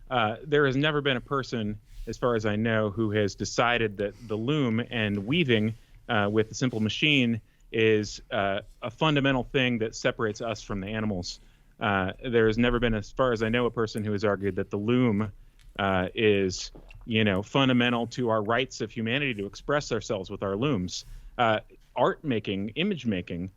There has never been a person, as far as I know, who has decided that the loom and weaving with a simple machine is a fundamental thing that separates us from the animals. There has never been, as far as I know, a person who has argued that the loom is, fundamental to our rights of humanity to express ourselves with our looms. Art making, image making,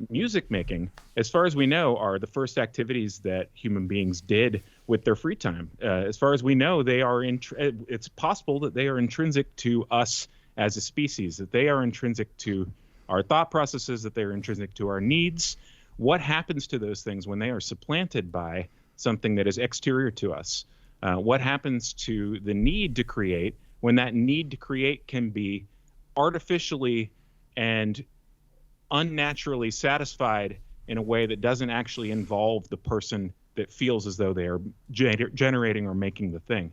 music making, as far as we know, are the first activities that human beings did with their free time. As far as we know, they are it's possible that they are intrinsic to us as a species, that they are intrinsic to our thought processes, that they are intrinsic to our needs. What happens to those things when they are supplanted by something that is exterior to us? What happens to the need to create when that need to create can be artificially and unnaturally satisfied in a way that doesn't actually involve the person that feels as though they are generating or making the thing?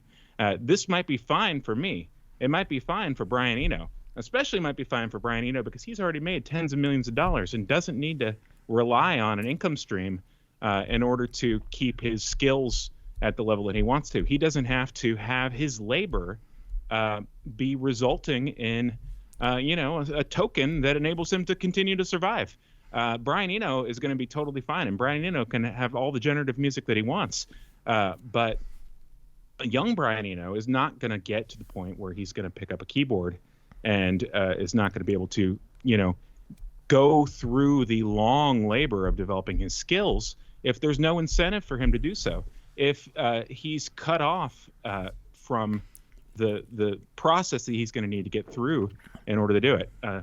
This might be fine for me. It might be fine for Brian Eno. Especially might be fine for Brian Eno because he's already made tens of millions of dollars and doesn't need to rely on an income stream in order to keep his skills at the level that he wants to. He doesn't have to have his labor be resulting in a token that enables him to continue to survive. Brian Eno is going to be totally fine, and Brian Eno can have all the generative music that he wants. But a young Brian Eno is not going to get to the point where he's going to pick up a keyboard and is not going to be able to, go through the long labor of developing his skills if there's no incentive for him to do so. If he's cut off from the process that he's going to need to get through in order to do it. I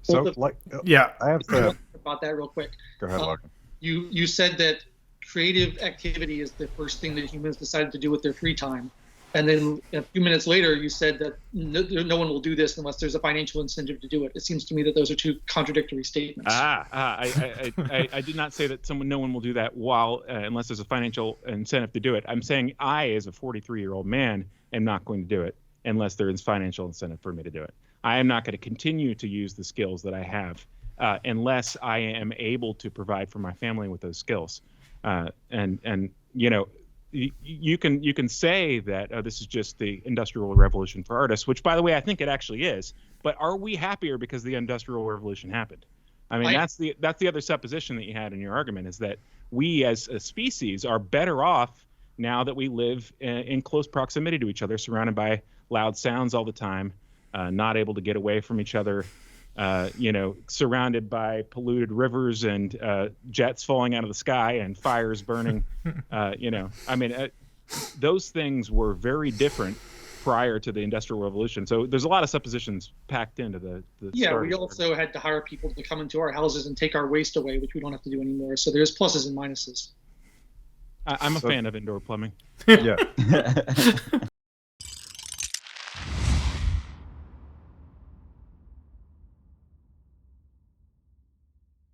have to about that real quick. Go ahead, Larkin. You said that creative activity is the first thing that humans decided to do with their free time. And then a few minutes later, you said that no one will do this unless there's a financial incentive to do it. It seems to me that those are two contradictory statements. I did not say that no one will do that unless there's a financial incentive to do it. I'm saying I, as a 43-year-old man, am not going to do it unless there is financial incentive for me to do it. I am not going to continue to use the skills that I have unless I am able to provide for my family with those skills. You can say that this is just the Industrial Revolution for artists, which, by the way, I think it actually is. But are we happier because the Industrial Revolution happened? I mean, that's the other supposition that you had in your argument, is that we as a species are better off now that we live in close proximity to each other, surrounded by loud sounds all the time, not able to get away from each other, surrounded by polluted rivers and jets falling out of the sky and fires burning. Those things were very different prior to the Industrial Revolution. So there's a lot of suppositions packed into the story. We also had to hire people to come into our houses and take our waste away, which we don't have to do anymore. So there's pluses and minuses. I'm a fan of indoor plumbing. Yeah.